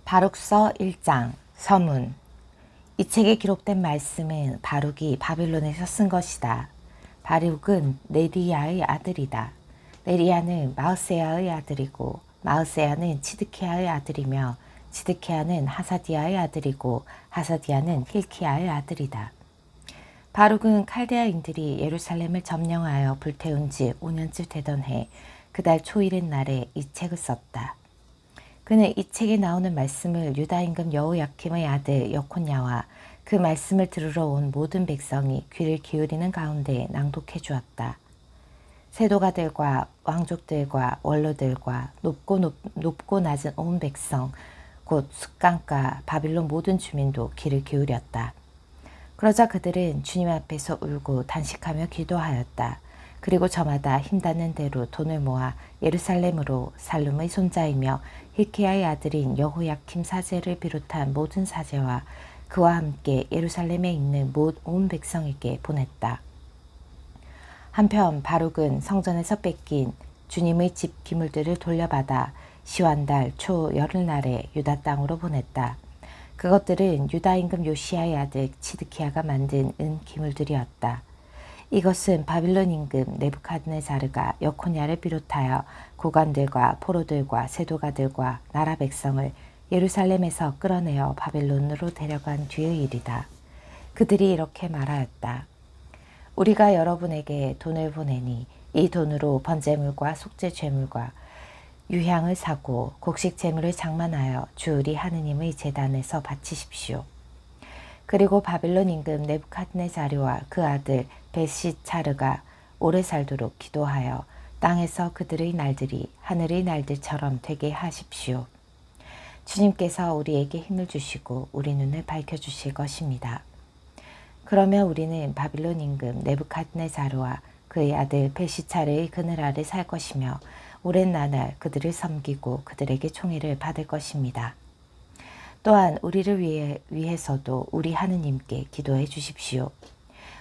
바룩서 1장 서문. 이 책에 기록된 말씀은 바룩이 바빌론에서 쓴 것이다. 바룩은 네리야의 아들이다. 네리야는 마으세야의 아들이고 마으세야는 치드키야의 아들이며 치드키야는 하사디야의 아들이고 하사디야는 힐키야의 아들이다. 바룩은 칼데아인들이 예루살렘을 점령하여 불태운 지 5년쯤 되던 해 그달 초일의 날에 이 책을 썼다. 그는 이 책에 나오는 말씀을 유다 임금 여호야킴의 아들 여콘야와 그 말씀을 들으러 온 모든 백성이 귀를 기울이는 가운데 낭독해 주었다. 세도가들과 왕족들과 원로들과 높고 낮은 온 백성 곧 숫강가 바빌론 모든 주민도 귀를 기울였다. 그러자 그들은 주님 앞에서 울고 단식하며 기도하였다. 그리고 저마다 힘닿는 대로 돈을 모아 예루살렘으로 살룸의 손자이며 힐키야의 아들인 여호야킴 사제를 비롯한 모든 사제와 그와 함께 예루살렘에 있는 온 백성에게 보냈다. 한편 바룩은 성전에서 뺏긴 주님의 집 기물들을 돌려받아 시완달 초 열흘날에 유다 땅으로 보냈다. 그것들은 유다 임금 요시야의 아들 치드키야가 만든 은 기물들이었다. 이것은 바빌론 임금 네부갓네자르가 여코냐를 비롯하여 고관들과 포로들과 세도가들과 나라 백성을 예루살렘에서 끌어내어 바빌론으로 데려간 뒤의 일이다. 그들이 이렇게 말하였다. 우리가 여러분에게 돈을 보내니 이 돈으로 번제물과 속죄 제물과 유향을 사고 곡식 제물을 장만하여 주 우리 하느님의 제단에서 바치십시오. 그리고 바빌론 임금 네부갓네자르와 그 아들 벳시차르가 오래 살도록 기도하여 땅에서 그들의 날들이 하늘의 날들처럼 되게 하십시오. 주님께서 우리에게 힘을 주시고 우리 눈을 밝혀주실 것입니다. 그러면 우리는 바빌론 임금 네부갓네자르와 그의 아들 벳시차르의 그늘 아래 살 것이며 오랜 나날 그들을 섬기고 그들에게 총애를 받을 것입니다. 또한 우리를 위해서도 우리 하느님께 기도해 주십시오.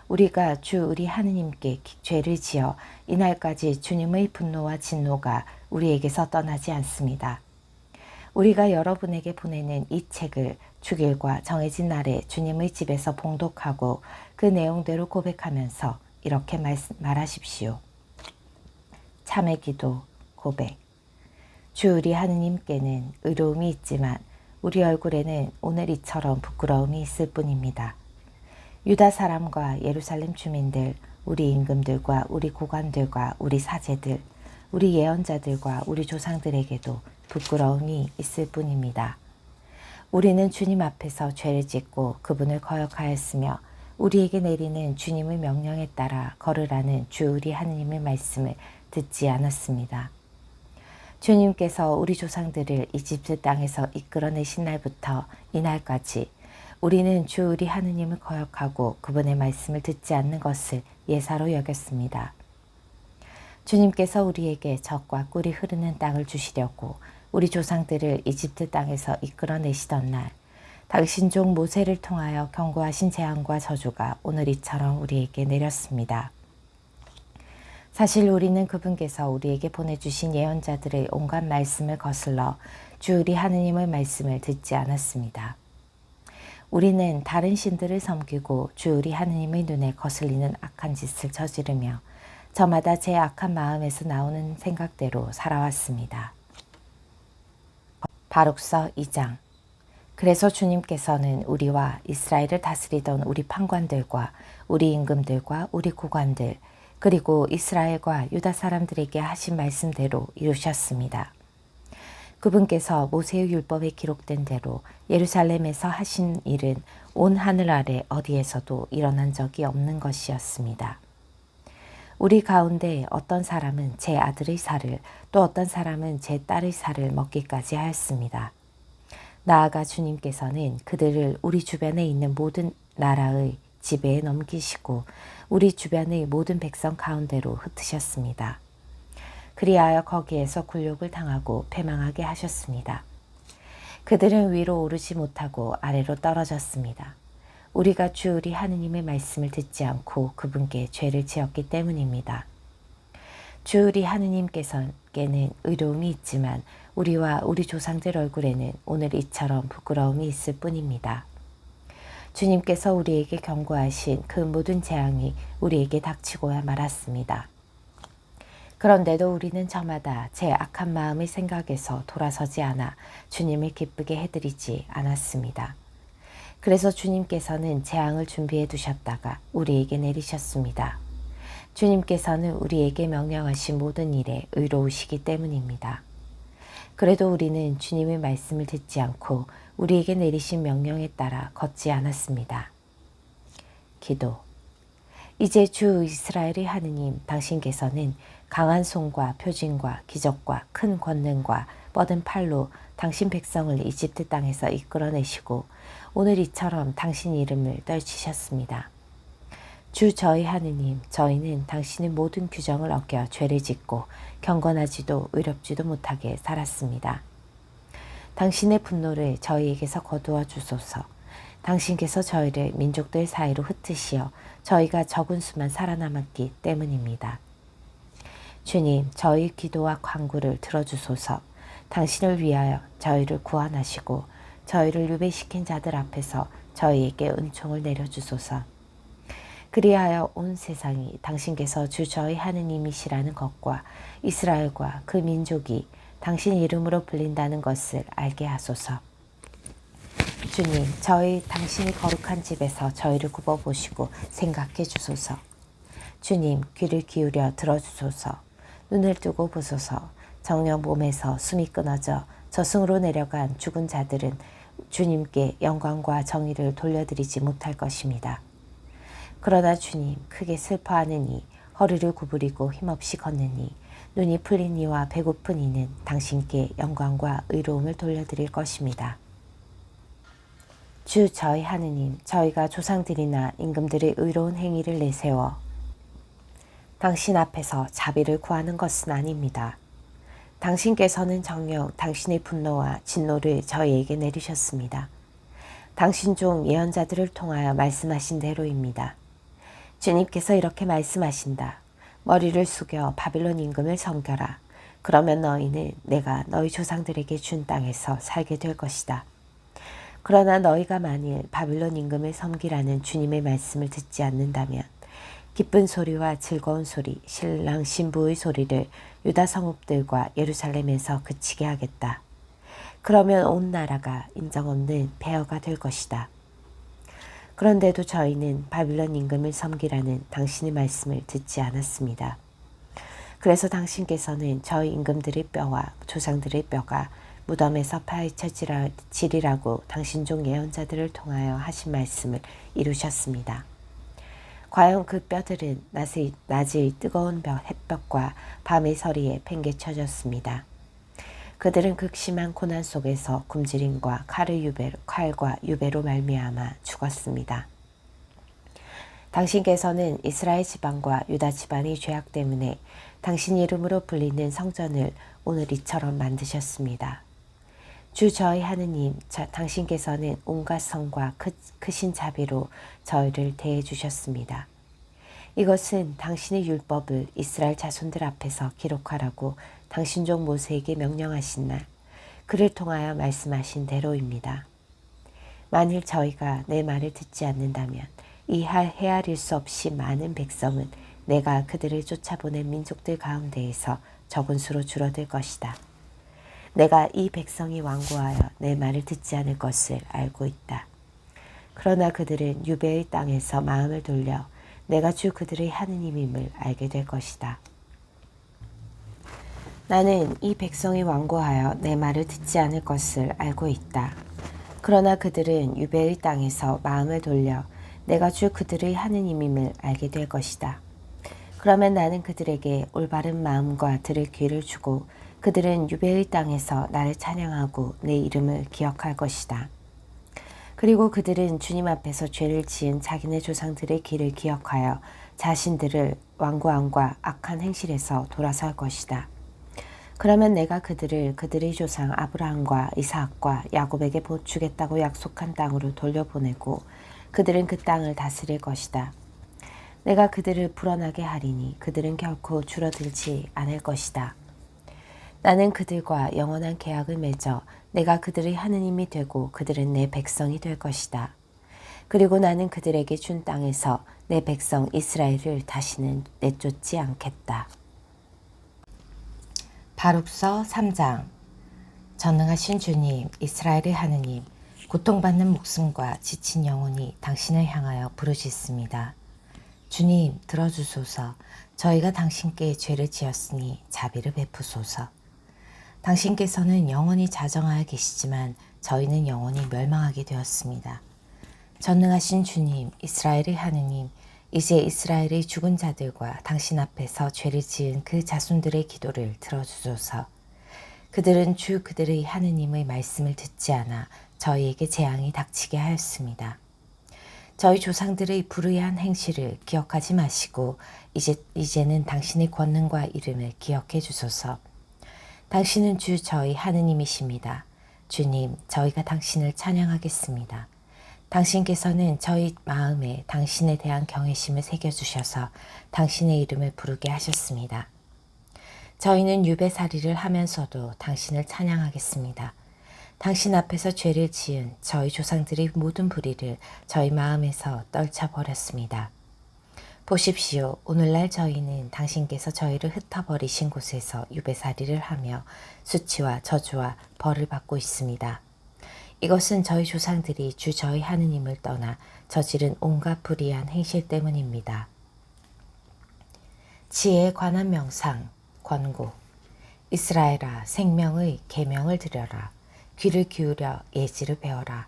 우리가 주 우리 하느님께 죄를 지어 이날까지 주님의 분노와 진노가 우리에게서 떠나지 않습니다. 우리가 여러분에게 보내는 이 책을 주길과 정해진 날에 주님의 집에서 봉독하고 그 내용대로 고백하면서 이렇게 말하십시오. 참회 기도 고백. 주 우리 하느님께는 의로움이 있지만 우리 얼굴에는 오늘 이처럼 부끄러움이 있을 뿐입니다. 유다 사람과 예루살렘 주민들, 우리 임금들과 우리 고관들과 우리 사제들, 우리 예언자들과 우리 조상들에게도 부끄러움이 있을 뿐입니다. 우리는 주님 앞에서 죄를 짓고 그분을 거역하였으며 우리에게 내리는 주님의 명령에 따라 걸으라는 주 우리 하느님의 말씀을 듣지 않았습니다. 주님께서 우리 조상들을 이집트 땅에서 이끌어내신 날부터 이날까지 우리는 주 우리 하느님을 거역하고 그분의 말씀을 듣지 않는 것을 예사로 여겼습니다. 주님께서 우리에게 젖과 꿀이 흐르는 땅을 주시려고 우리 조상들을 이집트 땅에서 이끌어내시던 날 당신 종 모세를 통하여 경고하신 재앙과 저주가 오늘 이처럼 우리에게 내렸습니다. 사실 우리는 그분께서 우리에게 보내주신 예언자들의 온갖 말씀을 거슬러 주 우리 하느님의 말씀을 듣지 않았습니다. 우리는 다른 신들을 섬기고 주 우리 하느님의 눈에 거슬리는 악한 짓을 저지르며 저마다 제 악한 마음에서 나오는 생각대로 살아왔습니다. 바룩서 2장. 그래서 주님께서는 우리와 이스라엘을 다스리던 우리 판관들과 우리 임금들과 우리 고관들 그리고 이스라엘과 유다 사람들에게 하신 말씀대로 이루셨습니다. 그분께서 모세의 율법에 기록된 대로 예루살렘에서 하신 일은 온 하늘 아래 어디에서도 일어난 적이 없는 것이었습니다. 우리 가운데 어떤 사람은 제 아들의 살을 또 어떤 사람은 제 딸의 살을 먹기까지 하였습니다. 나아가 주님께서는 그들을 우리 주변에 있는 모든 나라의 지배에 넘기시고 우리 주변의 모든 백성 가운데로 흩으셨습니다. 그리하여 거기에서 굴욕을 당하고 패망하게 하셨습니다. 그들은 위로 오르지 못하고 아래로 떨어졌습니다. 우리가 주 우리 하느님의 말씀을 듣지 않고 그분께 죄를 지었기 때문입니다. 주 우리 하느님께서는 주님께는 의로움이 있지만 우리와 우리 조상들 얼굴에는 오늘 이처럼 부끄러움이 있을 뿐입니다. 주님께서 우리에게 경고하신 그 모든 재앙이 우리에게 닥치고야 말았습니다. 그런데도 우리는 저마다 제 악한 마음의 생각에서 돌아서지 않아 주님을 기쁘게 해드리지 않았습니다. 그래서 주님께서는 재앙을 준비해 두셨다가 우리에게 내리셨습니다. 주님께서는 우리에게 명령하신 모든 일에 의로우시기 때문입니다. 그래도 우리는 주님의 말씀을 듣지 않고 우리에게 내리신 명령에 따라 걷지 않았습니다. 기도. 이제 주 이스라엘의 하느님 당신께서는 강한 손과 표징과 기적과 큰 권능과 뻗은 팔로 당신 백성을 이집트 땅에서 이끌어내시고 오늘 이처럼 당신 이름을 떨치셨습니다. 주 저희 하느님, 저희는 당신의 모든 규정을 어겨 죄를 짓고 경건하지도 의롭지도 못하게 살았습니다. 당신의 분노를 저희에게서 거두어 주소서. 당신께서 저희를 민족들 사이로 흩으시어 저희가 적은 수만 살아남았기 때문입니다. 주님, 저희 기도와 간구를 들어주소서. 당신을 위하여 저희를 구원하시고 저희를 유배시킨 자들 앞에서 저희에게 은총을 내려주소서. 그리하여 온 세상이 당신께서 주 저희 하느님이시라는 것과 이스라엘과 그 민족이 당신 이름으로 불린다는 것을 알게 하소서. 주님, 저희 당신이 거룩한 집에서 저희를 굽어보시고 생각해 주소서. 주님, 귀를 기울여 들어주소서. 눈을 뜨고 보소서. 정녕 몸에서 숨이 끊어져 저승으로 내려간 죽은 자들은 주님께 영광과 정의를 돌려드리지 못할 것입니다. 그러나 주님, 크게 슬퍼하는 이, 허리를 구부리고 힘없이 걷는 이, 눈이 풀린 이와 배고픈 이는 당신께 영광과 의로움을 돌려드릴 것입니다. 주 저희 하느님, 저희가 조상들이나 임금들의 의로운 행위를 내세워 당신 앞에서 자비를 구하는 것은 아닙니다. 당신께서는 정녕 당신의 분노와 진노를 저희에게 내리셨습니다. 당신 종 예언자들을 통하여 말씀하신 대로입니다. 주님께서 이렇게 말씀하신다. 머리를 숙여 바빌론 임금을 섬겨라. 그러면 너희는 내가 너희 조상들에게 준 땅에서 살게 될 것이다. 그러나 너희가 만일 바빌론 임금을 섬기라는 주님의 말씀을 듣지 않는다면 기쁜 소리와 즐거운 소리, 신랑 신부의 소리를 유다 성읍들과 예루살렘에서 그치게 하겠다. 그러면 온 나라가 인정 없는 폐허가 될 것이다. 그런데도 저희는 바빌론 임금을 섬기라는 당신의 말씀을 듣지 않았습니다. 그래서 당신께서는 저희 임금들의 뼈와 조상들의 뼈가 무덤에서 파헤쳐지리라고 당신 종 예언자들을 통하여 하신 말씀을 이루셨습니다. 과연 그 뼈들은 낮의 뜨거운 햇볕과 밤의 서리에 팽개쳐졌습니다. 그들은 극심한 고난 속에서 굶주림과 칼과 유배로 말미암아 죽었습니다. 당신께서는 이스라엘 지방과 유다 지방의 죄악 때문에 당신 이름으로 불리는 성전을 오늘 이처럼 만드셨습니다. 주 저희 하느님, 당신께서는 온갖 성과 크신 자비로 저희를 대해 주셨습니다. 이것은 당신의 율법을 이스라엘 자손들 앞에서 기록하라고 당신 종 모세에게 명령하신 날 그를 통하여 말씀하신 대로입니다. 만일 저희가 내 말을 듣지 않는다면 이 헤아릴 수 없이 많은 백성은 내가 그들을 쫓아보낸 민족들 가운데에서 적은 수로 줄어들 것이다. 내가 이 백성이 완고하여 내 말을 듣지 않을 것을 알고 있다. 그러나 그들은 유배의 땅에서 마음을 돌려 내가 주 그들의 하느님임을 알게 될 것이다. 나는 이 백성이 완고하여 내 말을 듣지 않을 것을 알고 있다. 그러나 그들은 유배의 땅에서 마음을 돌려 내가 주 그들의 하느님임을 알게 될 것이다. 그러면 나는 그들에게 올바른 마음과 들을 귀를 주고 그들은 유배의 땅에서 나를 찬양하고 내 이름을 기억할 것이다. 그리고 그들은 주님 앞에서 죄를 지은 자기네 조상들의 길을 기억하여 자신들을 완고함과 악한 행실에서 돌아설 것이다. 그러면 내가 그들을 그들의 조상 아브라함과 이삭과 야곱에게 주겠다고 약속한 땅으로 돌려보내고 그들은 그 땅을 다스릴 것이다. 내가 그들을 불어나게 하리니 그들은 결코 줄어들지 않을 것이다. 나는 그들과 영원한 계약을 맺어 내가 그들의 하느님이 되고 그들은 내 백성이 될 것이다. 그리고 나는 그들에게 준 땅에서 내 백성 이스라엘을 다시는 내쫓지 않겠다. 바룩서 3장. 전능하신 주님, 이스라엘의 하느님, 고통받는 목숨과 지친 영혼이 당신을 향하여 부르짖습니다. 주님, 들어주소서. 저희가 당신께 죄를 지었으니 자비를 베푸소서. 당신께서는 영원히 자정하여 계시지만 저희는 영원히 멸망하게 되었습니다. 전능하신 주님, 이스라엘의 하느님, 이제 이스라엘의 죽은 자들과 당신 앞에서 죄를 지은 그 자손들의 기도를 들어주소서. 그들은 주 그들의 하느님의 말씀을 듣지 않아 저희에게 재앙이 닥치게 하였습니다. 저희 조상들의 불의한 행실을 기억하지 마시고 이제는 당신의 권능과 이름을 기억해 주소서. 당신은 주 저희 하느님이십니다. 주님, 저희가 당신을 찬양하겠습니다. 당신께서는 저희 마음에 당신에 대한 경외심을 새겨주셔서 당신의 이름을 부르게 하셨습니다. 저희는 유배살이를 하면서도 당신을 찬양하겠습니다. 당신 앞에서 죄를 지은 저희 조상들의 모든 불의를 저희 마음에서 떨쳐버렸습니다. 보십시오. 오늘날 저희는 당신께서 저희를 흩어버리신 곳에서 유배살이를 하며 수치와 저주와 벌을 받고 있습니다. 이것은 저희 조상들이 주 저희 하느님을 떠나 저지른 온갖 불의한 행실 때문입니다. 지혜에 관한 명상, 권고. 이스라엘아, 생명의 계명을 들여라. 귀를 기울여 예지를 배워라.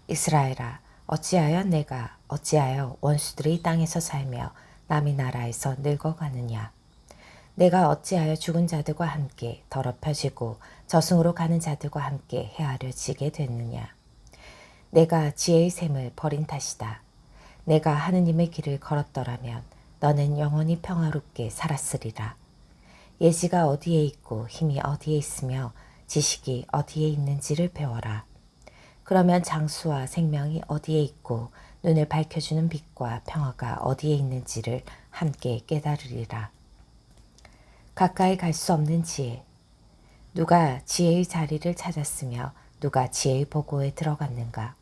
이스라엘아, 어찌하여 원수들의 땅에서 살며 남의 나라에서 늙어가느냐. 내가 어찌하여 죽은 자들과 함께 더럽혀지고 저승으로 가는 자들과 함께 헤아려지게 됐느냐. 내가 지혜의 샘을 버린 탓이다. 내가 하느님의 길을 걸었더라면 너는 영원히 평화롭게 살았으리라. 예지가 어디에 있고 힘이 어디에 있으며 지식이 어디에 있는지를 배워라. 그러면 장수와 생명이 어디에 있고 눈을 밝혀주는 빛과 평화가 어디에 있는지를 함께 깨달으리라. 가까이 갈 수 없는 지혜. 누가 지혜의 자리를 찾았으며 누가 지혜의 보고에 들어갔는가.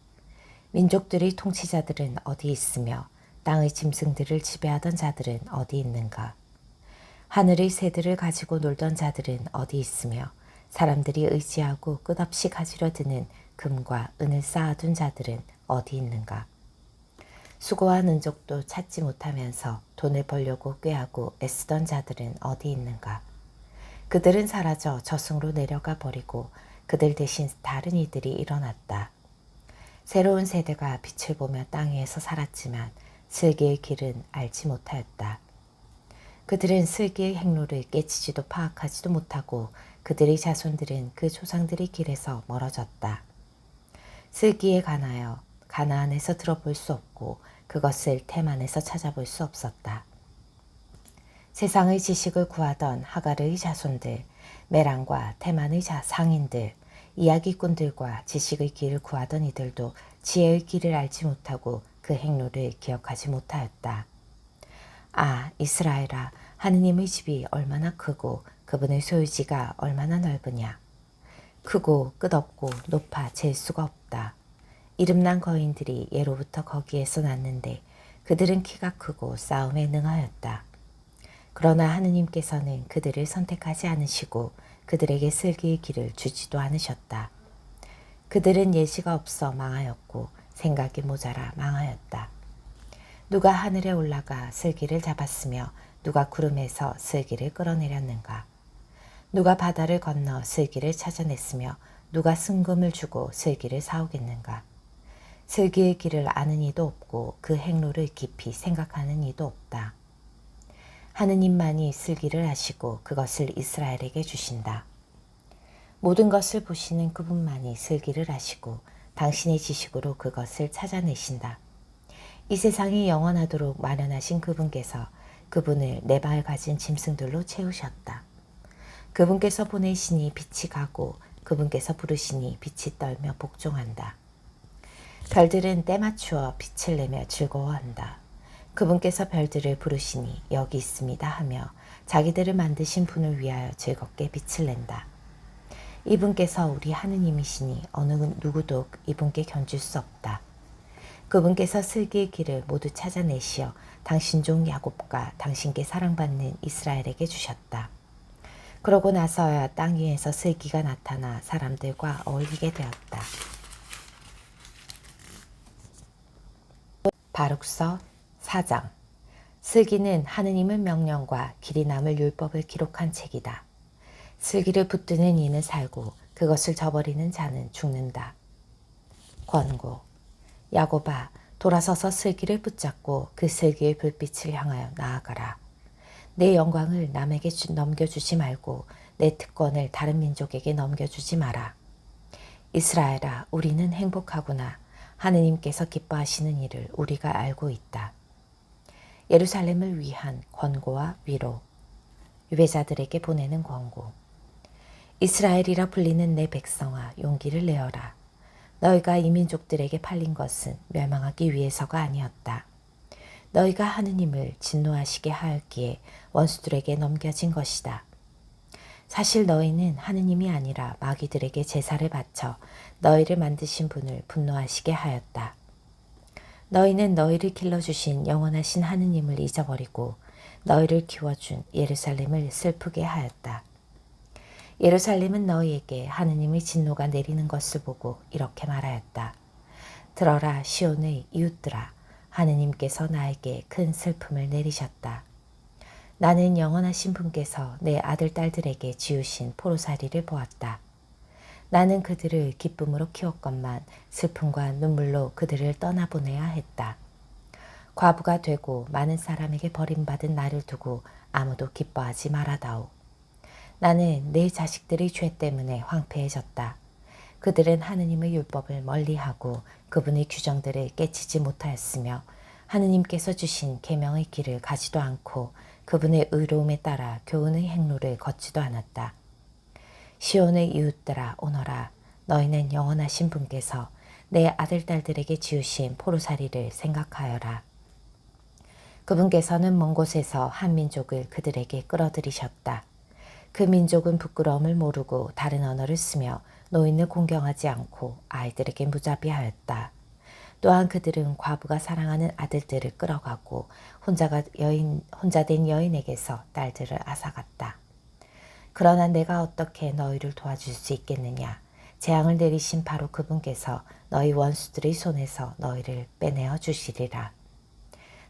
민족들의 통치자들은 어디 있으며 땅의 짐승들을 지배하던 자들은 어디 있는가. 하늘의 새들을 가지고 놀던 자들은 어디 있으며 사람들이 의지하고 끝없이 가지려 드는 금과 은을 쌓아둔 자들은 어디 있는가. 수고한 은족도 찾지 못하면서 돈을 벌려고 꾀하고 애쓰던 자들은 어디 있는가. 그들은 사라져 저승으로 내려가 버리고 그들 대신 다른 이들이 일어났다. 새로운 세대가 빛을 보며 땅 위에서 살았지만 슬기의 길은 알지 못하였다. 그들은 슬기의 행로를 깨치지도 파악하지도 못하고 그들의 자손들은 그 조상들의 길에서 멀어졌다. 슬기에 관하여 가나안에서 들어볼 수 없고 그것을 테만에서 찾아볼 수 없었다. 세상의 지식을 구하던 하갈의 자손들, 메랑과 테만의 상인들, 이야기꾼들과 지식의 길을 구하던 이들도 지혜의 길을 알지 못하고 그 행로를 기억하지 못하였다. 아, 이스라엘아, 하느님의 집이 얼마나 크고 그분의 소유지가 얼마나 넓으냐. 크고 끝없고 높아 잴 수가 없다. 이름난 거인들이 예로부터 거기에서 났는데 그들은 키가 크고 싸움에 능하였다. 그러나 하느님께서는 그들을 선택하지 않으시고 그들에게 슬기의 길을 주지도 않으셨다. 그들은 예지가 없어 망하였고 생각이 모자라 망하였다. 누가 하늘에 올라가 슬기를 잡았으며 누가 구름에서 슬기를 끌어내렸는가. 누가 바다를 건너 슬기를 찾아냈으며 누가 승금을 주고 슬기를 사오겠는가. 슬기의 길을 아는 이도 없고 그 행로를 깊이 생각하는 이도 없다. 하느님만이 슬기를 아시고 그것을 이스라엘에게 주신다. 모든 것을 보시는 그분만이 슬기를 아시고 당신의 지식으로 그것을 찾아내신다. 이 세상이 영원하도록 마련하신 그분께서 그분을 네 발 가진 짐승들로 채우셨다. 그분께서 보내시니 빛이 가고 그분께서 부르시니 빛이 떨며 복종한다. 별들은 때 맞추어 빛을 내며 즐거워한다. 그분께서 별들을 부르시니 여기 있습니다 하며 자기들을 만드신 분을 위하여 즐겁게 빛을 낸다. 이분께서 우리 하느님이시니 어느 누구도 이분께 견줄 수 없다. 그분께서 슬기의 길을 모두 찾아내시어 당신 종 야곱과 당신께 사랑받는 이스라엘에게 주셨다. 그러고 나서야 땅 위에서 슬기가 나타나 사람들과 어울리게 되었다. 바룩서 4장. 슬기는 하느님의 명령과 길이 남을 율법을 기록한 책이다. 슬기를 붙드는 이는 살고 그것을 저버리는 자는 죽는다. 권고. 야곱아, 돌아서서 슬기를 붙잡고 그 슬기의 불빛을 향하여 나아가라. 내 영광을 남에게 넘겨주지 말고 내 특권을 다른 민족에게 넘겨주지 마라. 이스라엘아, 우리는 행복하구나. 하느님께서 기뻐하시는 일을 우리가 알고 있다. 예루살렘을 위한 권고와 위로. 유배자들에게 보내는 권고. 이스라엘이라 불리는 내 백성아, 용기를 내어라. 너희가 이 민족들에게 팔린 것은 멸망하기 위해서가 아니었다. 너희가 하느님을 진노하시게 하였기에 원수들에게 넘겨진 것이다. 사실 너희는 하느님이 아니라 마귀들에게 제사를 바쳐 너희를 만드신 분을 분노하시게 하였다. 너희는 너희를 길러주신 영원하신 하느님을 잊어버리고 너희를 키워준 예루살렘을 슬프게 하였다. 예루살렘은 너희에게 하느님의 진노가 내리는 것을 보고 이렇게 말하였다. 들어라 시온의 이웃들아, 하느님께서 나에게 큰 슬픔을 내리셨다. 나는 영원하신 분께서 내 아들 딸들에게 지으신 포로살이를 보았다. 나는 그들을 기쁨으로 키웠건만 슬픔과 눈물로 그들을 떠나보내야 했다. 과부가 되고 많은 사람에게 버림받은 나를 두고 아무도 기뻐하지 말아다오. 나는 내 자식들의 죄 때문에 황폐해졌다. 그들은 하느님의 율법을 멀리하고 그분의 규정들을 깨치지 못하였으며 하느님께서 주신 계명의 길을 가지도 않고 그분의 의로움에 따라 교훈의 행로를 걷지도 않았다. 시온의 이웃들아 오너라. 너희는 영원하신 분께서 내 아들 딸들에게 지으신 포로살이를 생각하여라. 그분께서는 먼 곳에서 한 민족을 그들에게 끌어들이셨다. 그 민족은 부끄러움을 모르고 다른 언어를 쓰며 노인을 공경하지 않고 아이들에게 무자비하였다. 또한 그들은 과부가 사랑하는 아들들을 끌어가고 혼자 된 여인에게서 딸들을 앗아갔다. 그러나 내가 어떻게 너희를 도와줄 수 있겠느냐? 재앙을 내리신 바로 그분께서 너희 원수들의 손에서 너희를 빼내어 주시리라.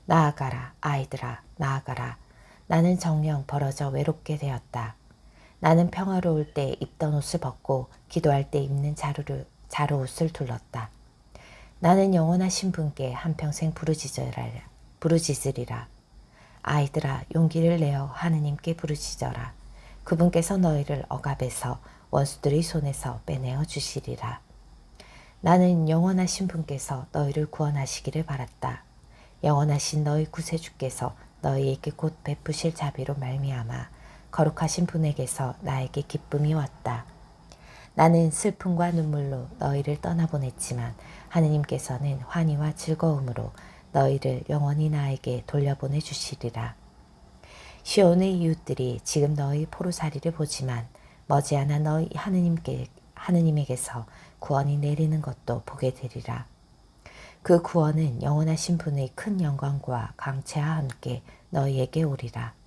나아가라 아이들아 나아가라. 나는 정령 벌어져 외롭게 되었다. 나는 평화로울 때 입던 옷을 벗고 기도할 때 입는 자루옷을 둘렀다. 나는 영원하신 분께 한평생 부르짖으리라. 아이들아 용기를 내어 하느님께 부르짖어라. 그분께서 너희를 억압에서 원수들의 손에서 빼내어 주시리라. 나는 영원하신 분께서 너희를 구원하시기를 바랐다. 영원하신 너희 구세주께서 너희에게 곧 베푸실 자비로 말미암아 거룩하신 분에게서 나에게 기쁨이 왔다. 나는 슬픔과 눈물로 너희를 떠나보냈지만 하느님께서는 환희와 즐거움으로 너희를 영원히 나에게 돌려보내 주시리라. 시온의 이웃들이 지금 너희 포로살이를 보지만 머지않아 너희 하느님에게서 구원이 내리는 것도 보게 되리라. 그 구원은 영원하신 분의 큰 영광과 강체와 함께 너희에게 오리라.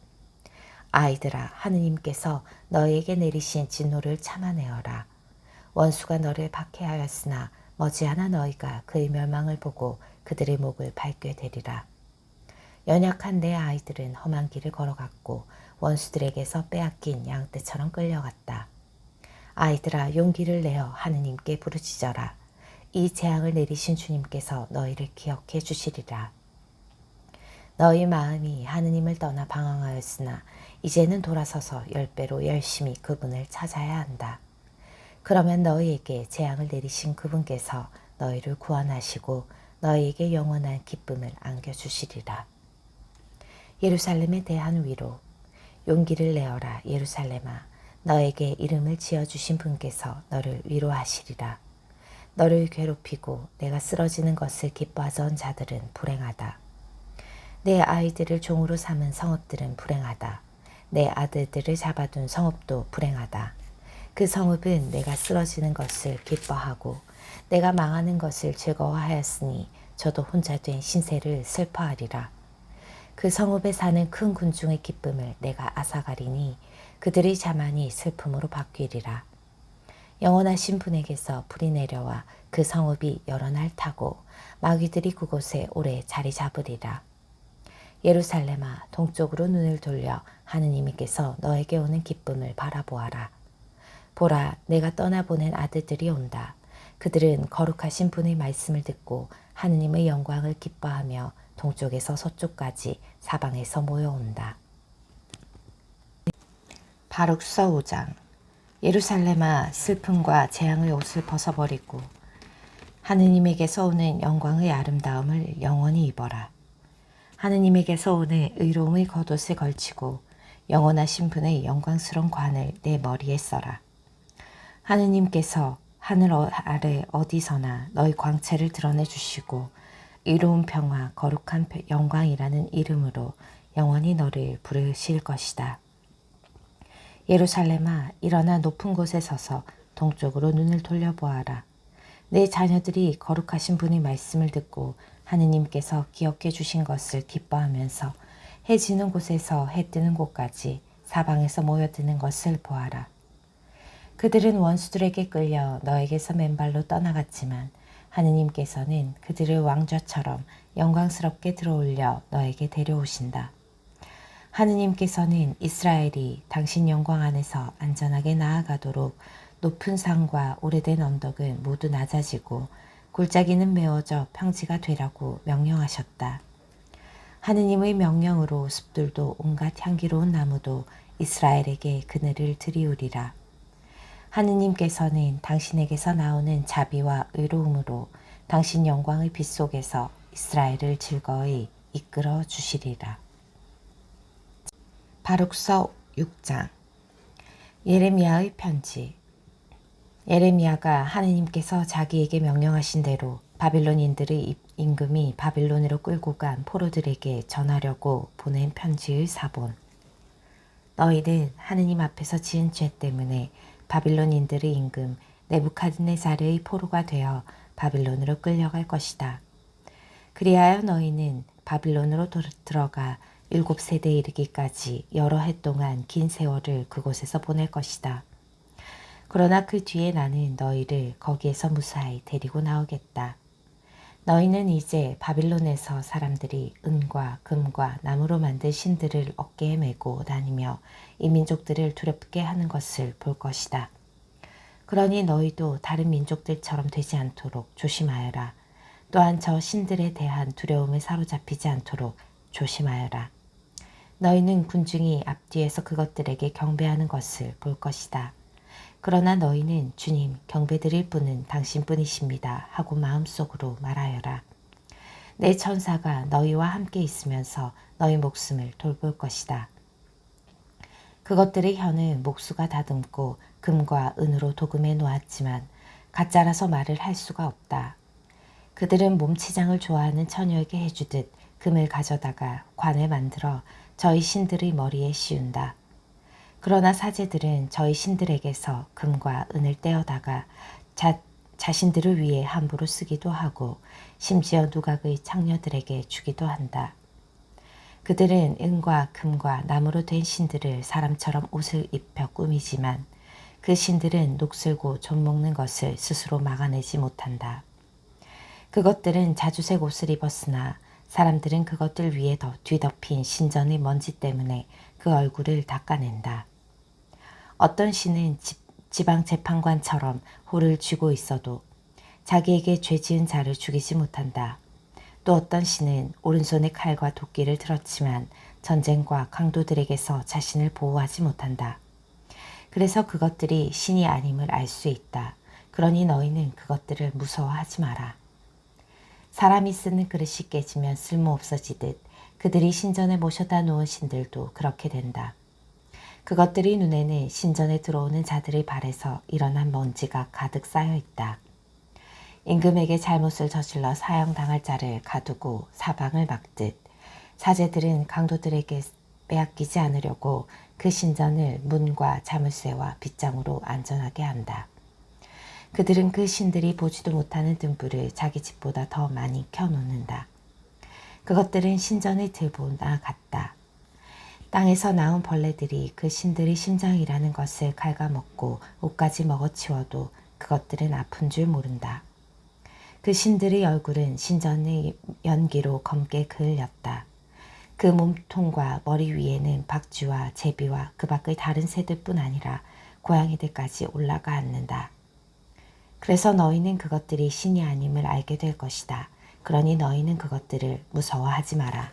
아이들아 하느님께서 너희에게 내리신 진노를 참아내어라. 원수가 너를 박해하였으나 머지않아 너희가 그의 멸망을 보고 그들의 목을 밟게 되리라. 연약한 내 아이들은 험한 길을 걸어갔고 원수들에게서 빼앗긴 양떼처럼 끌려갔다. 아이들아 용기를 내어 하느님께 부르짖어라. 이 재앙을 내리신 주님께서 너희를 기억해 주시리라. 너희 마음이 하느님을 떠나 방황하였으나 이제는 돌아서서 10배로 열심히 그분을 찾아야 한다. 그러면 너희에게 재앙을 내리신 그분께서 너희를 구원하시고 너희에게 영원한 기쁨을 안겨주시리라. 예루살렘에 대한 위로. 용기를 내어라 예루살렘아. 너에게 이름을 지어주신 분께서 너를 위로하시리라. 너를 괴롭히고 내가 쓰러지는 것을 기뻐하던 자들은 불행하다. 내 아이들을 종으로 삼은 성읍들은 불행하다. 내 아들들을 잡아둔 성읍도 불행하다. 그 성읍은 내가 쓰러지는 것을 기뻐하고 내가 망하는 것을 즐거워하였으니 저도 혼자 된 신세를 슬퍼하리라. 그 성읍에 사는 큰 군중의 기쁨을 내가 앗아가리니 그들의 자만이 슬픔으로 바뀌리라. 영원하신 분에게서 불이 내려와 그 성읍이 여러 날 타고 마귀들이 그곳에 오래 자리 잡으리라. 예루살렘아, 동쪽으로 눈을 돌려 하느님께서 너에게 오는 기쁨을 바라보아라. 보라, 내가 떠나보낸 아들들이 온다. 그들은 거룩하신 분의 말씀을 듣고 하느님의 영광을 기뻐하며 동쪽에서 서쪽까지 사방에서 모여온다. 바룩서 5장. 예루살렘아, 슬픔과 재앙의 옷을 벗어버리고 하느님에게서 오는 영광의 아름다움을 영원히 입어라. 하느님에게서 오는 의로움의 겉옷을 걸치고 영원하신 분의 영광스러운 관을 내 머리에 써라. 하느님께서 하늘 아래 어디서나 너희 광채를 드러내 주시고 의로운 평화 거룩한 영광이라는 이름으로 영원히 너를 부르실 것이다. 예루살렘아, 일어나 높은 곳에 서서 동쪽으로 눈을 돌려보아라. 내 자녀들이 거룩하신 분의 말씀을 듣고 하느님께서 기억해 주신 것을 기뻐하면서 해 지는 곳에서 해 뜨는 곳까지 사방에서 모여드는 것을 보아라. 그들은 원수들에게 끌려 너에게서 맨발로 떠나갔지만 하느님께서는 그들을 왕좌처럼 영광스럽게 들어올려 너에게 데려오신다. 하느님께서는 이스라엘이 당신 영광 안에서 안전하게 나아가도록 높은 산과 오래된 언덕은 모두 낮아지고 골짜기는 메워져 평지가 되라고 명령하셨다. 하느님의 명령으로 숲들도 온갖 향기로운 나무도 이스라엘에게 그늘을 드리우리라. 하느님께서는 당신에게서 나오는 자비와 의로움으로 당신 영광의 빛 속에서 이스라엘을 즐거이 이끌어 주시리라. 바룩서 6장. 예레미야의 편지. 예레미야가 하느님께서 자기에게 명령하신 대로 바빌론인들의 임금이 바빌론으로 끌고 간 포로들에게 전하려고 보낸 편지의 사본. 너희는 하느님 앞에서 지은 죄 때문에 바빌론인들의 임금 네부갓네살의 포로가 되어 바빌론으로 끌려갈 것이다. 그리하여 너희는 바빌론으로 들어가 7세대에 이르기까지 여러 해 동안 긴 세월을 그곳에서 보낼 것이다. 그러나 그 뒤에 나는 너희를 거기에서 무사히 데리고 나오겠다. 너희는 이제 바빌론에서 사람들이 은과 금과 나무로 만든 신들을 어깨에 메고 다니며 이 민족들을 두렵게 하는 것을 볼 것이다. 그러니 너희도 다른 민족들처럼 되지 않도록 조심하여라. 또한 저 신들에 대한 두려움에 사로잡히지 않도록 조심하여라. 너희는 군중이 앞뒤에서 그것들에게 경배하는 것을 볼 것이다. 그러나 너희는 주님 경배드릴 분은 당신뿐이십니다 하고 마음속으로 말하여라. 내 천사가 너희와 함께 있으면서 너희 목숨을 돌볼 것이다. 그것들의 혀는 목수가 다듬고 금과 은으로 도금해 놓았지만 가짜라서 말을 할 수가 없다. 그들은 몸치장을 좋아하는 처녀에게 해주듯 금을 가져다가 관을 만들어 저희 신들의 머리에 씌운다. 그러나 사제들은 저희 신들에게서 금과 은을 떼어다가 자신들을 위해 함부로 쓰기도 하고 심지어 누각의 창녀들에게 주기도 한다. 그들은 은과 금과 나무로 된 신들을 사람처럼 옷을 입혀 꾸미지만 그 신들은 녹슬고 좀 먹는 것을 스스로 막아내지 못한다. 그것들은 자주색 옷을 입었으나 사람들은 그것들 위에 뒤덮인 신전의 먼지 때문에 그 얼굴을 닦아낸다. 어떤 신은 지방재판관처럼 호를 쥐고 있어도 자기에게 죄 지은 자를 죽이지 못한다. 또 어떤 신은 오른손에 칼과 도끼를 들었지만 전쟁과 강도들에게서 자신을 보호하지 못한다. 그래서 그것들이 신이 아님을 알 수 있다. 그러니 너희는 그것들을 무서워하지 마라. 사람이 쓰는 그릇이 깨지면 쓸모없어지듯 그들이 신전에 모셔다 놓은 신들도 그렇게 된다. 그것들의 눈에는 신전에 들어오는 자들의 발에서 일어난 먼지가 가득 쌓여 있다. 임금에게 잘못을 저질러 사형당할 자를 가두고 사방을 막듯 사제들은 강도들에게 빼앗기지 않으려고 그 신전을 문과 자물쇠와 빗장으로 안전하게 한다. 그들은 그 신들이 보지도 못하는 등불을 자기 집보다 더 많이 켜놓는다. 그것들은 신전의 들보나 같다. 땅에서 나온 벌레들이 그 신들의 심장이라는 것을 갉아먹고 옷까지 먹어치워도 그것들은 아픈 줄 모른다. 그 신들의 얼굴은 신전의 연기로 검게 그을렸다. 그 몸통과 머리 위에는 박쥐와 제비와 그 밖의 다른 새들뿐 아니라 고양이들까지 올라가 앉는다. 그래서 너희는 그것들이 신이 아님을 알게 될 것이다. 그러니 너희는 그것들을 무서워하지 마라.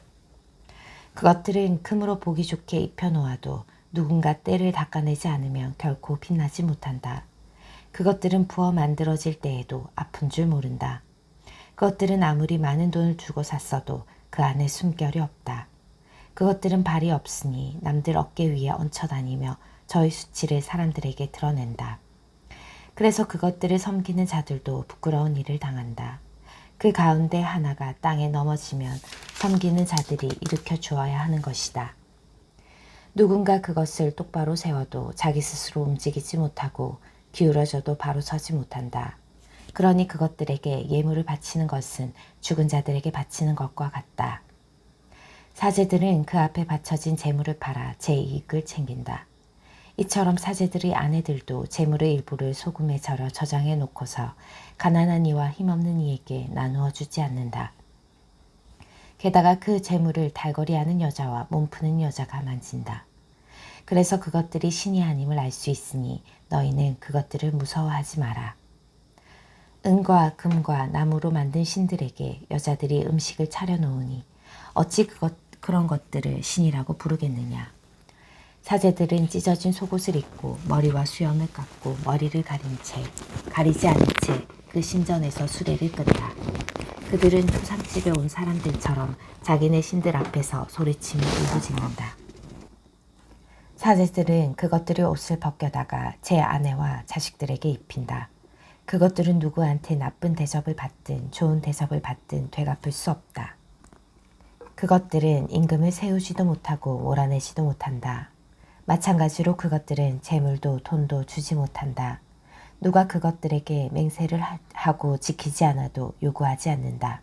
그것들은 금으로 보기 좋게 입혀놓아도 누군가 때를 닦아내지 않으면 결코 빛나지 못한다. 그것들은 부어 만들어질 때에도 아픈 줄 모른다. 그것들은 아무리 많은 돈을 주고 샀어도 그 안에 숨결이 없다. 그것들은 발이 없으니 남들 어깨 위에 얹혀다니며 저희 수치를 사람들에게 드러낸다. 그래서 그것들을 섬기는 자들도 부끄러운 일을 당한다. 그 가운데 하나가 땅에 넘어지면 섬기는 자들이 일으켜 주어야 하는 것이다. 누군가 그것을 똑바로 세워도 자기 스스로 움직이지 못하고 기울어져도 바로 서지 못한다. 그러니 그것들에게 예물을 바치는 것은 죽은 자들에게 바치는 것과 같다. 사제들은 그 앞에 바쳐진 재물을 팔아 제 이익을 챙긴다. 이처럼 사제들의 아내들도 재물의 일부를 소금에 절여 저장해 놓고서 가난한 이와 힘없는 이에게 나누어 주지 않는다. 게다가 그 재물을 달거리하는 여자와 몸푸는 여자가 만진다. 그래서 그것들이 신이 아님을 알 수 있으니 너희는 그것들을 무서워하지 마라. 은과 금과 나무로 만든 신들에게 여자들이 음식을 차려놓으니 어찌 그런 것들을 신이라고 부르겠느냐. 사제들은 찢어진 속옷을 입고 머리와 수염을 깎고 머리를 가리지 않은 채 그 신전에서 수레를 끈다. 그들은 토상집에 온 사람들처럼 자기네 신들 앞에서 소리치며 울부짖는다. 사제들은 그것들의 옷을 벗겨다가 제 아내와 자식들에게 입힌다. 그것들은 누구한테 나쁜 대접을 받든 좋은 대접을 받든 되갚을 수 없다. 그것들은 임금을 세우지도 못하고 몰아내지도 못한다. 마찬가지로 그것들은 재물도 돈도 주지 못한다. 누가 그것들에게 맹세를 하고 지키지 않아도 요구하지 않는다.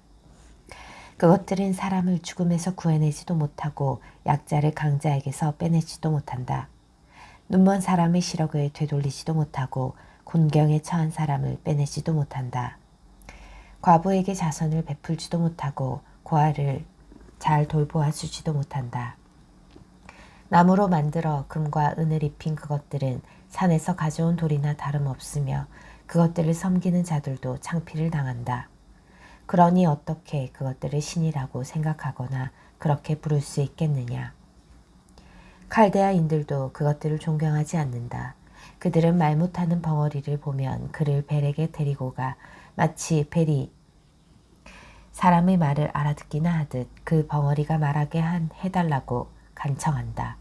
그것들은 사람을 죽음에서 구해내지도 못하고 약자를 강자에게서 빼내지도 못한다. 눈먼 사람의 시력을 되돌리지도 못하고 곤경에 처한 사람을 빼내지도 못한다. 과부에게 자선을 베풀지도 못하고 고아를 잘 돌보아 주지도 못한다. 나무로 만들어 금과 은을 입힌 그것들은 산에서 가져온 돌이나 다름없으며 그것들을 섬기는 자들도 창피를 당한다. 그러니 어떻게 그것들을 신이라고 생각하거나 그렇게 부를 수 있겠느냐. 칼데아인들도 그것들을 존경하지 않는다. 그들은 말 못하는 벙어리를 보면 그를 벨에게 데리고 가 마치 벨이 사람의 말을 알아듣기나 하듯 그 벙어리가 말하게 해달라고 간청한다.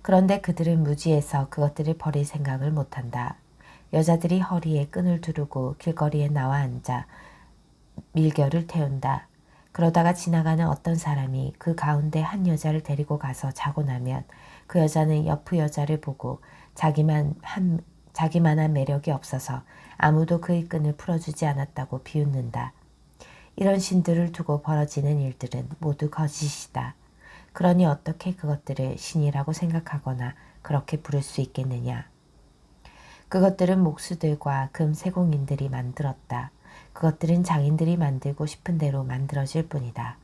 그런데 그들은 무지해서 그것들을 버릴 생각을 못한다. 여자들이 허리에 끈을 두르고 길거리에 나와 앉아 밀결을 태운다. 그러다가 지나가는 어떤 사람이 그 가운데 한 여자를 데리고 가서 자고 나면 그 여자는 옆의 여자를 보고 자기만한 매력이 없어서 아무도 그의 끈을 풀어주지 않았다고 비웃는다. 이런 신들을 두고 벌어지는 일들은 모두 거짓이다. 그러니 어떻게 그것들을 신이라고 생각하거나 그렇게 부를 수 있겠느냐. 그것들은 목수들과 금 세공인들이 만들었다. 그것들은 장인들이 만들고 싶은 대로 만들어질 뿐이다.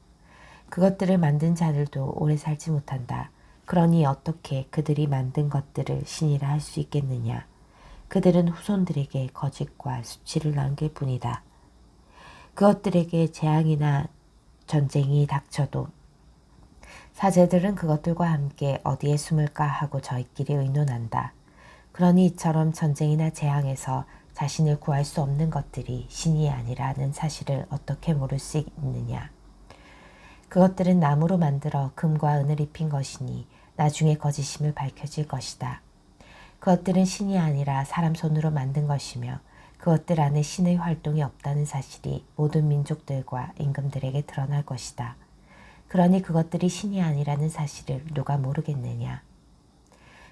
그것들을 만든 자들도 오래 살지 못한다. 그러니 어떻게 그들이 만든 것들을 신이라 할 수 있겠느냐. 그들은 후손들에게 거짓과 수치를 남길 뿐이다. 그것들에게 재앙이나 전쟁이 닥쳐도 사제들은 그것들과 함께 어디에 숨을까 하고 저희끼리 의논한다. 그러니 이처럼 전쟁이나 재앙에서 자신을 구할 수 없는 것들이 신이 아니라는 사실을 어떻게 모를 수 있느냐. 그것들은 나무로 만들어 금과 은을 입힌 것이니 나중에 거짓임을 밝혀질 것이다. 그것들은 신이 아니라 사람 손으로 만든 것이며 그것들 안에 신의 활동이 없다는 사실이 모든 민족들과 임금들에게 드러날 것이다. 그러니 그것들이 신이 아니라는 사실을 누가 모르겠느냐.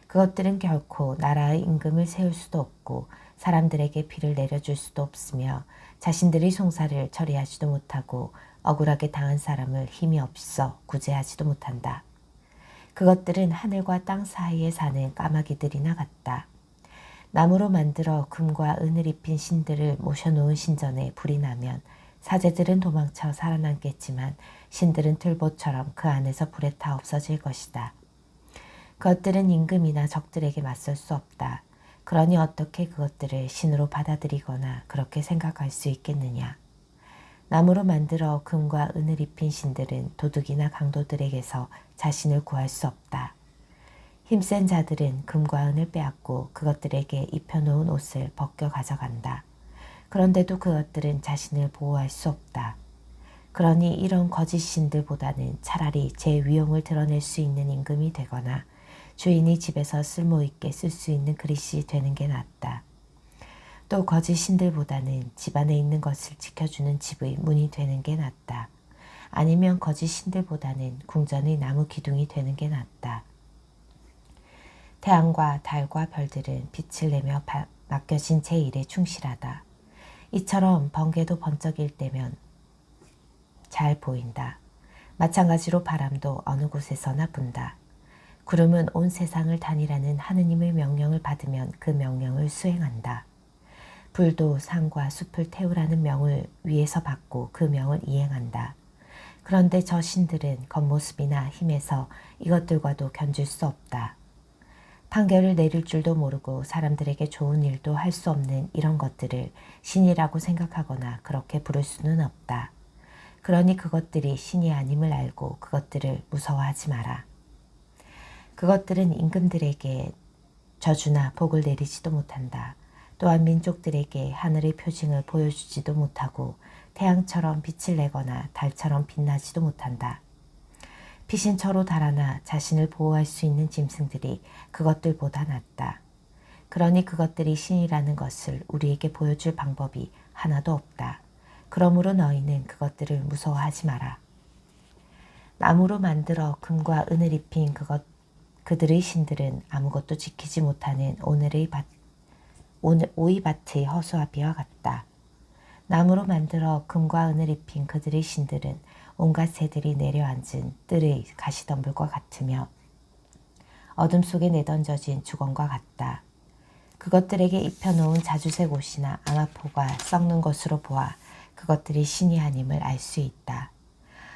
그것들은 결코 나라의 임금을 세울 수도 없고 사람들에게 비를 내려줄 수도 없으며 자신들의 송사를 처리하지도 못하고 억울하게 당한 사람을 힘이 없어 구제하지도 못한다. 그것들은 하늘과 땅 사이에 사는 까마귀들이나 같다. 나무로 만들어 금과 은을 입힌 신들을 모셔놓은 신전에 불이 나면 사제들은 도망쳐 살아남겠지만 신들은 들보처럼 그 안에서 불에 타 없어질 것이다. 그것들은 임금이나 적들에게 맞설 수 없다. 그러니 어떻게 그것들을 신으로 받아들이거나 그렇게 생각할 수 있겠느냐. 나무로 만들어 금과 은을 입힌 신들은 도둑이나 강도들에게서 자신을 구할 수 없다. 힘센 자들은 금과 은을 빼앗고 그것들에게 입혀놓은 옷을 벗겨 가져간다. 그런데도 그것들은 자신을 보호할 수 없다. 그러니 이런 거짓 신들보다는 차라리 제 위용을 드러낼 수 있는 임금이 되거나 주인이 집에서 쓸모있게 쓸 수 있는 그릇이 되는 게 낫다. 또 거짓 신들보다는 집안에 있는 것을 지켜주는 집의 문이 되는 게 낫다. 아니면 거짓 신들보다는 궁전의 나무 기둥이 되는 게 낫다. 태양과 달과 별들은 빛을 내며 맡겨진 제 일에 충실하다. 이처럼 번개도 번쩍일 때면 잘 보인다. 마찬가지로 바람도 어느 곳에서나 분다. 구름은 온 세상을 다니라는 하느님의 명령을 받으면 그 명령을 수행한다. 불도 산과 숲을 태우라는 명을 위에서 받고 그 명을 이행한다. 그런데 저 신들은 겉모습이나 힘에서 이것들과도 견줄 수 없다. 판결을 내릴 줄도 모르고 사람들에게 좋은 일도 할 수 없는 이런 것들을 신이라고 생각하거나 그렇게 부를 수는 없다. 그러니 그것들이 신이 아님을 알고 그것들을 무서워하지 마라. 그것들은 임금들에게 저주나 복을 내리지도 못한다. 또한 민족들에게 하늘의 표징을 보여주지도 못하고 태양처럼 빛을 내거나 달처럼 빛나지도 못한다. 피신처로 달아나 자신을 보호할 수 있는 짐승들이 그것들보다 낫다. 그러니 그것들이 신이라는 것을 우리에게 보여줄 방법이 하나도 없다. 그러므로 너희는 그것들을 무서워하지 마라. 나무로 만들어 금과 은을 입힌 그들의 신들은 아무것도 지키지 못하는 오이밭의 허수아비와 같다. 나무로 만들어 금과 은을 입힌 그들의 신들은 온갖 새들이 내려앉은 뜰의 가시덤불과 같으며 어둠 속에 내던져진 주검과 같다. 그것들에게 입혀놓은 자주색 옷이나 암화포가 썩는 것으로 보아 그것들이 신이 아님을 알 수 있다.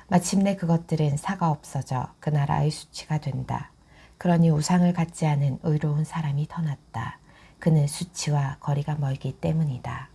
마침내 그것들은 사가 없어져 그 나라의 수치가 된다. 그러니 우상을 갖지 않은 의로운 사람이 더 낫다. 그는 수치와 거리가 멀기 때문이다.